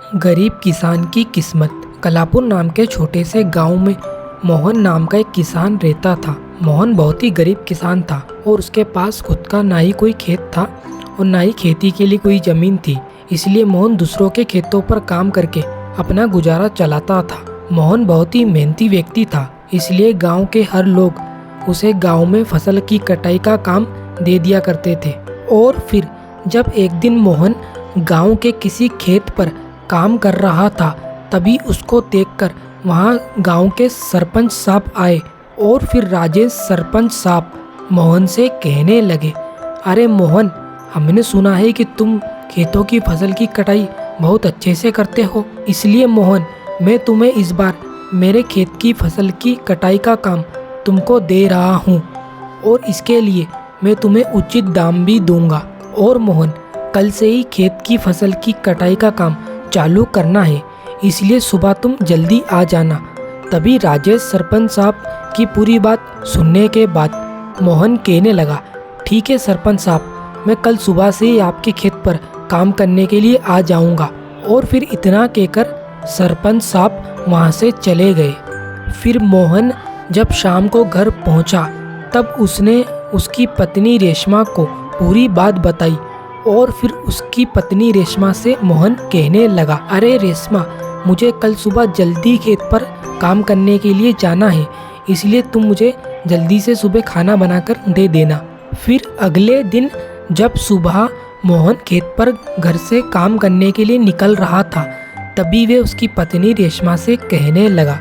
गरीब किसान की किस्मत। कलापुर नाम के छोटे से गांव में मोहन नाम का एक किसान रहता था। मोहन बहुत ही गरीब किसान था और उसके पास खुद का ना ही कोई खेत था और ना ही खेती के लिए कोई ज़मीन थी। इसलिए मोहन दूसरों के खेतों पर काम करके अपना गुजारा चलाता था। मोहन बहुत ही मेहनती व्यक्ति था, इसलिए गांव के हर लोग उसे गांव में फसल की कटाई का काम दे दिया करते थे। और फिर जब एक दिन मोहन गांव के किसी खेत पर काम कर रहा था, तभी उसको देखकर वहां गांव के सरपंच साहब आए और फिर राजेश सरपंच साहब मोहन से कहने लगे, अरे मोहन, हमने सुना है कि तुम खेतों की फसल की कटाई बहुत अच्छे से करते हो, इसलिए मोहन, मैं तुम्हें इस बार मेरे खेत की फसल की कटाई का काम तुमको दे रहा हूँ और इसके लिए मैं तुम्हें उचित दाम भी दूंगा। और मोहन, कल से ही खेत की फसल की कटाई का काम चालू करना है, इसलिए सुबह तुम जल्दी आ जाना। तभी राजेश सरपंच साहब की पूरी बात सुनने के बाद मोहन कहने लगा, ठीक है सरपंच साहब, मैं कल सुबह से ही आपके खेत पर काम करने के लिए आ जाऊंगा। और फिर इतना कहकर सरपंच साहब वहां से चले गए। फिर मोहन जब शाम को घर पहुंचा, तब उसने उसकी पत्नी रेशमा को पूरी बात बताई और फिर उसकी पत्नी रेशमा से मोहन कहने लगा, अरे रेशमा, मुझे कल सुबह जल्दी खेत पर काम करने के लिए जाना है, इसलिए तुम मुझे जल्दी से सुबह खाना बनाकर दे देना। फिर अगले दिन जब सुबह मोहन खेत पर घर से काम करने के लिए निकल रहा था, तभी वे उसकी पत्नी रेशमा से कहने लगा,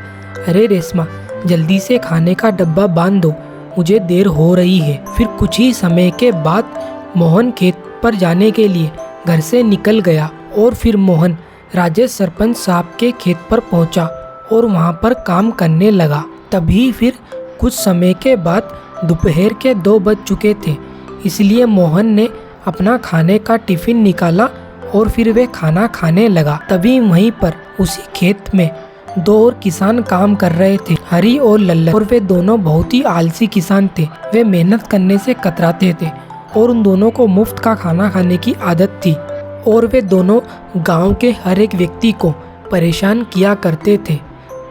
अरे रेशमा, जल्दी से खाने का डब्बा बांध दो, मुझे देर हो रही है। फिर कुछ ही समय के बाद मोहन खेत पर जाने के लिए घर से निकल गया और फिर मोहन राजेश सरपंच साहब के खेत पर पहुंचा और वहां पर काम करने लगा। तभी फिर कुछ समय के बाद दोपहर के 2 बज चुके थे, इसलिए मोहन ने अपना खाने का टिफिन निकाला और फिर वे खाना खाने लगा। तभी वहीं पर उसी खेत में 2 और किसान काम कर रहे थे, हरी और लल्लन, और वे दोनों बहुत ही आलसी किसान थे। वे मेहनत करने से कतराते थे और उन दोनों को मुफ्त का खाना खाने की आदत थी और वे दोनों गांव के हर एक व्यक्ति को परेशान किया करते थे।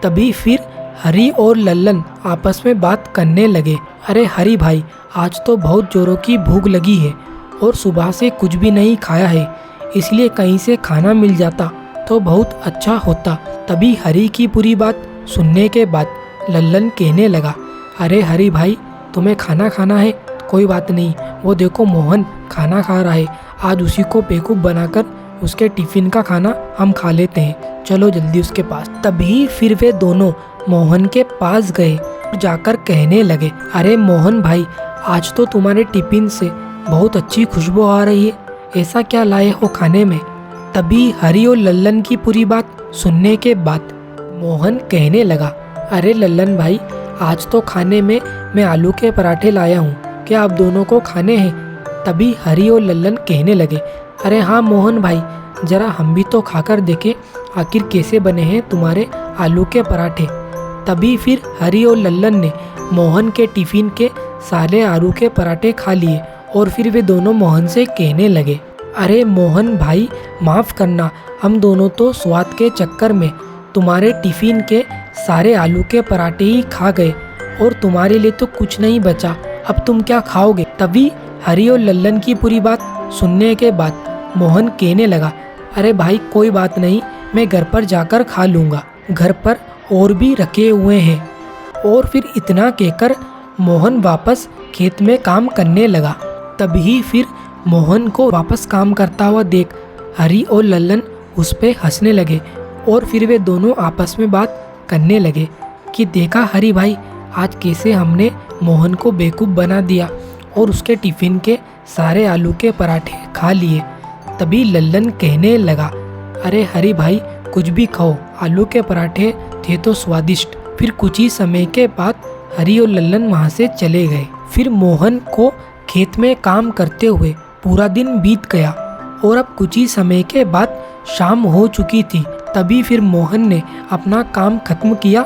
तभी फिर हरी और लल्लन आपस में बात करने लगे, अरे हरी भाई, आज तो बहुत जोरों की भूख लगी है और सुबह से कुछ भी नहीं खाया है, इसलिए कहीं से खाना मिल जाता तो बहुत अच्छा होता। तभी हरी की पूरी बात सुनने के बाद लल्लन कहने लगा, अरे हरी भाई, तुम्हें खाना खाना है? कोई बात नहीं, वो देखो मोहन खाना खा रहा है, आज उसी को बेवकूफ़ बनाकर उसके टिफ़िन का खाना हम खा लेते हैं, चलो जल्दी उसके पास। तभी फिर वे दोनों मोहन के पास गए और जाकर कहने लगे, अरे मोहन भाई, आज तो तुम्हारे टिफ़िन से बहुत अच्छी खुशबू आ रही है, ऐसा क्या लाए हो खाने में? तभी हरी और लल्लन की पूरी बात सुनने के बाद मोहन कहने लगा, अरे लल्लन भाई, आज तो खाने में मैं आलू के पराठे लाया हूँ, क्या आप दोनों को खाने हैं? तभी हरी और लल्लन कहने लगे, अरे हाँ मोहन भाई, जरा हम भी तो खाकर देखें आखिर कैसे बने हैं तुम्हारे आलू के पराठे। तभी फिर हरी और लल्लन ने मोहन के टिफ़िन के सारे आलू के पराठे खा लिए और फिर वे दोनों मोहन से कहने लगे, अरे मोहन भाई, माफ़ करना, हम दोनों तो स्वाद के चक्कर में तुम्हारे टिफ़िन के सारे आलू के पराठे ही खा गए और तुम्हारे लिए तो कुछ नहीं बचा, अब तुम क्या खाओगे? तभी हरी और लल्लन की पूरी बात सुनने के बाद मोहन कहने लगा, अरे भाई कोई बात नहीं, मैं घर पर जाकर खा लूँगा, घर पर और भी रखे हुए हैं। और फिर इतना कहकर मोहन वापस खेत में काम करने लगा। तभी फिर मोहन को वापस काम करता हुआ देख हरी और लल्लन उस पे हंसने लगे और फिर वे दोनों आपस में बात करने लगे कि देखा हरी भाई, आज कैसे हमने मोहन को बेवकूफ़ बना दिया और उसके टिफ़िन के सारे आलू के पराठे खा लिए। तभी लल्लन कहने लगा, अरे हरी भाई, कुछ भी खाओ, आलू के पराठे थे तो स्वादिष्ट। फिर कुछ ही समय के बाद हरी और लल्लन वहाँ से चले गए। फिर मोहन को खेत में काम करते हुए पूरा दिन बीत गया और अब कुछ ही समय के बाद शाम हो चुकी थी। तभी फिर मोहन ने अपना काम खत्म किया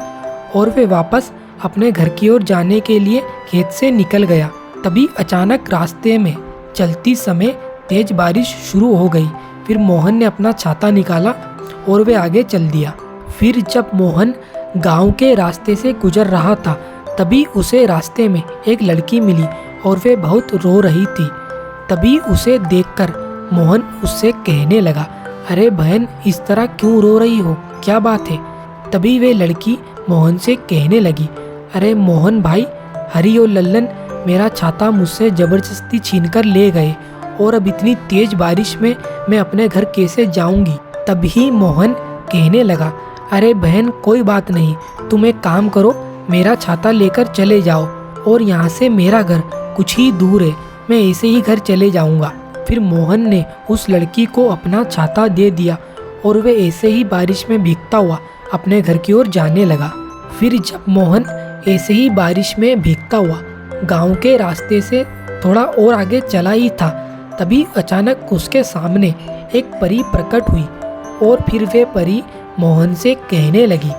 और वे वापस अपने घर की ओर जाने के लिए खेत से निकल गया। तभी अचानक रास्ते में चलती समय तेज बारिश शुरू हो गई। फिर मोहन ने अपना छाता निकाला और वे आगे चल दिया। फिर जब मोहन गांव के रास्ते से गुजर रहा था तभी उसे रास्ते में एक लड़की मिली और वे बहुत रो रही थी। तभी उसे देखकर मोहन उससे कहने लगा, अरे बहन, इस तरह क्यों रो रही हो, क्या बात है? तभी वे लड़की मोहन से कहने लगी, अरे मोहन भाई, हरी और लल्लन मेरा छाता मुझसे ज़बरदस्ती छीनकर ले गए और अब इतनी तेज बारिश में मैं अपने घर कैसे जाऊंगी? तभी मोहन कहने लगा, अरे बहन, कोई बात नहीं, तुम एक काम करो, मेरा छाता लेकर चले जाओ और यहाँ से मेरा घर कुछ ही दूर है, मैं ऐसे ही घर चले जाऊँगा। फिर मोहन ने उस लड़की को अपना छाता दे दिया और वे ऐसे ही बारिश में भीगता हुआ अपने घर की ओर जाने लगा। फिर जब मोहन ऐसे ही बारिश में भीगता हुआ गांव के रास्ते से थोड़ा और आगे चला ही था तभी अचानक उसके सामने एक परी प्रकट हुई और फिर वे परी मोहन से कहने लगी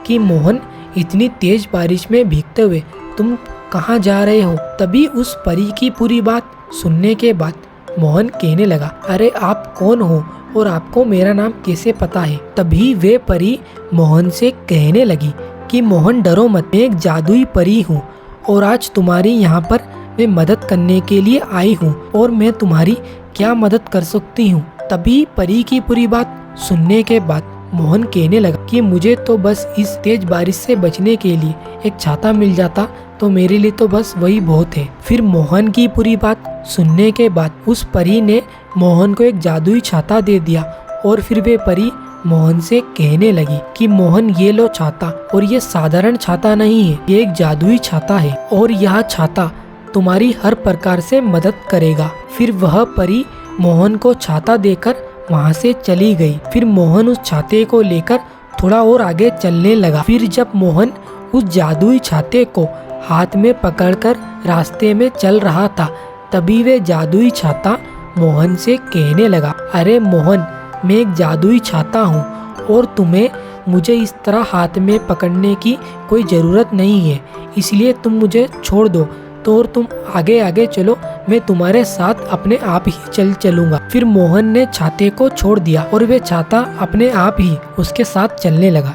कि मोहन, इतनी तेज बारिश में भीगते हुए तुम कहाँ जा रहे हो? तभी उस परी की पूरी बात सुनने के बाद मोहन कहने लगा, अरे आप कौन हो और आपको मेरा नाम कैसे पता है? तभी वे परी मोहन से कहने लगी कि मोहन, डरो मत, मैं एक जादुई परी हूँ और आज तुम्हारी यहाँ पर मैं मदद करने के लिए आई हूँ और मैं तुम्हारी क्या मदद कर सकती हूँ? तभी परी की पूरी बात सुनने के बाद मोहन कहने लगा कि मुझे तो बस इस तेज बारिश से बचने के लिए एक छाता मिल जाता तो मेरे लिए तो बस वही बहुत है। फिर मोहन की पूरी बात सुनने के बाद उस परी ने मोहन को एक जादुई छाता दे दिया और फिर वे परी मोहन से कहने लगी कि मोहन, ये लो छाता, और ये साधारण छाता नहीं है, ये एक जादुई छाता है और यह छाता तुम्हारी हर प्रकार से मदद करेगा। फिर वह परी मोहन को छाता देकर वहाँ से चली गई। फिर मोहन उस छाते को लेकर थोड़ा और आगे चलने लगा। फिर जब मोहन उस जादुई छाते को हाथ में पकड़कर रास्ते में चल रहा था तभी वे जादुई छाता मोहन से कहने लगा, अरे मोहन, मैं एक जादुई छाता हूँ और तुम्हें मुझे इस तरह हाथ में पकड़ने की कोई ज़रूरत नहीं है, इसलिए तुम मुझे छोड़ दो तो और तुम आगे आगे चलो, मैं तुम्हारे साथ अपने आप ही चलूंगा। फिर मोहन ने छाते को छोड़ दिया और वे छाता अपने आप ही उसके साथ चलने लगा।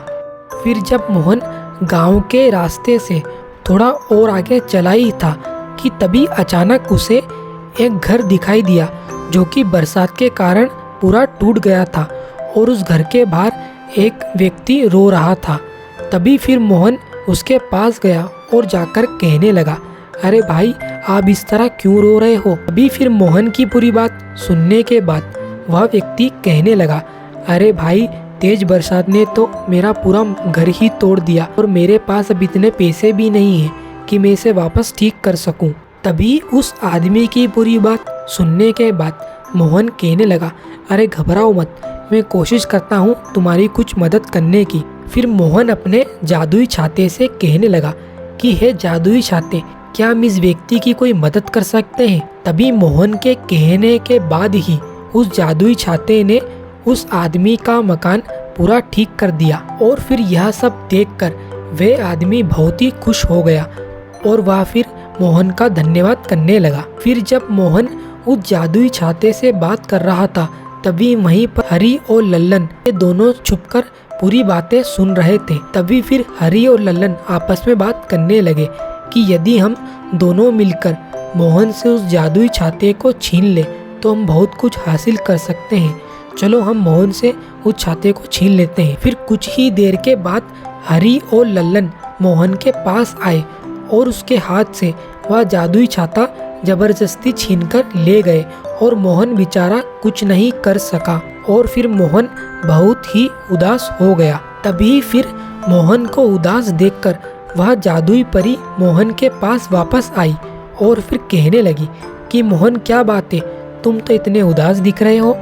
फिर जब मोहन गांव के रास्ते से थोड़ा और आगे चला ही था कि तभी अचानक उसे एक घर दिखाई दिया जो कि बरसात के कारण पूरा टूट गया था और उस घर के बाहर एक व्यक्ति रो रहा था। तभी फिर मोहन उसके पास गया और जाकर कहने लगा, अरे भाई, आप इस तरह क्यों रो रहे हो? अभी फिर मोहन की पूरी बात सुनने के बाद वह व्यक्ति कहने लगा, अरे भाई, तेज बरसात ने तो मेरा पूरा घर ही तोड़ दिया और मेरे पास अब इतने पैसे भी नहीं हैं कि मैं इसे वापस ठीक कर सकूं। तभी उस आदमी की पूरी बात सुनने के बाद मोहन कहने लगा, अरे घबराओ मत, मैं कोशिश करता हूँ तुम्हारी कुछ मदद करने की। फिर मोहन अपने जादुई छाते से कहने लगा कि हे जादुई छाते, क्या हम इस व्यक्ति की कोई मदद कर सकते हैं? तभी मोहन के कहने के बाद ही उस जादुई छाते ने उस आदमी का मकान पूरा ठीक कर दिया और फिर यह सब देखकर वे आदमी बहुत ही खुश हो गया और वह फिर मोहन का धन्यवाद करने लगा। फिर जब मोहन उस जादुई छाते से बात कर रहा था तभी वहीं पर हरी और लल्लन ये दोनों छुपकर पूरी बातें सुन रहे थे। तभी फिर हरी और लल्लन आपस में बात करने लगे कि यदि हम दोनों मिलकर मोहन से उस जादुई छाते को छीन ले तो हम बहुत कुछ हासिल कर सकते हैं। चलो हम मोहन से उस छाते को छीन लेते हैं। फिर कुछ ही देर के बाद हरी और लल्लन मोहन के पास आए और उसके हाथ से वह जादुई छाता जबरदस्ती छीनकर ले गए और मोहन बेचारा कुछ नहीं कर सका और फिर मोहन बहुत ही उदास हो गया। तभी फिर मोहन को उदास देखकर वह जादुई परी मोहन के पास वापस आई और फिर कहने लगी कि मोहन, क्या बात है, तुम तो इतने उदास दिख रहे हो।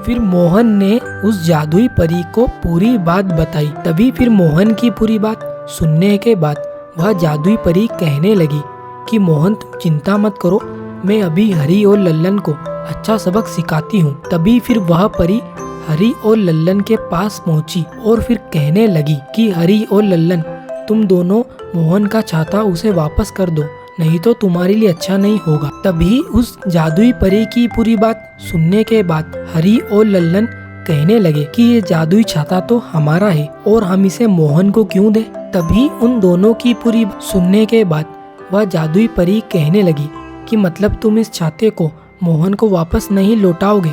फिर मोहन ने उस जादुई परी को पूरी बात बताई। तभी फिर मोहन की पूरी बात सुनने के बाद वह जादुई परी कहने लगी कि मोहन, तुम चिंता मत करो, मैं अभी हरी और लल्लन को अच्छा सबक सिखाती हूँ। तभी फिर वह परी हरी और लल्लन के पास पहुँची और फिर कहने लगी कि हरी और लल्लन, तुम दोनों मोहन का छाता उसे वापस कर दो, नहीं तो तुम्हारे लिए अच्छा नहीं होगा। तभी उस जादुई परी की पूरी बात सुनने के बाद हरी और लल्लन कहने लगे कि ये जादुई छाता तो हमारा है और हम इसे मोहन को क्यों दें। तभी उन दोनों की पूरी सुनने के बाद वह जादुई परी कहने लगी कि मतलब तुम इस छाते को मोहन को वापस नहीं लौटाओगे।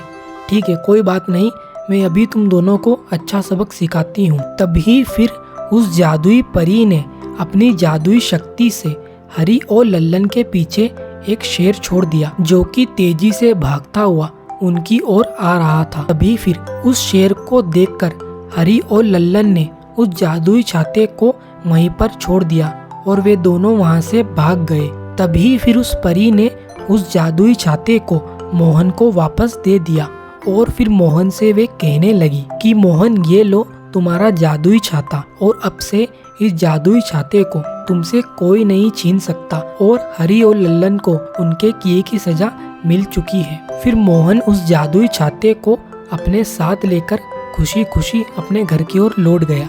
ठीक है, कोई बात नहीं, मैं अभी तुम दोनों को अच्छा सबक सिखाती हूँ। तभी फिर उस जादुई परी ने अपनी जादुई शक्ति से हरी और लल्लन के पीछे एक शेर छोड़ दिया जो कि तेजी से भागता हुआ उनकी ओर आ रहा था। तभी फिर उस शेर को देखकर हरी और लल्लन ने उस जादुई छाते को वहीं पर छोड़ दिया और वे दोनों वहां से भाग गए। तभी फिर उस परी ने उस जादुई छाते को मोहन को वापस दे दिया और फिर मोहन से वे कहने लगी कि मोहन, ये लो तुम्हारा जादुई छाता और अब से इस जादुई छाते को तुमसे कोई नहीं छीन सकता। और हरी और लल्लन को उनके किए की सजा मिल चुकी है। फिर मोहन उस जादुई छाते को अपने साथ लेकर खुशी खुशी अपने घर की ओर लौट गया।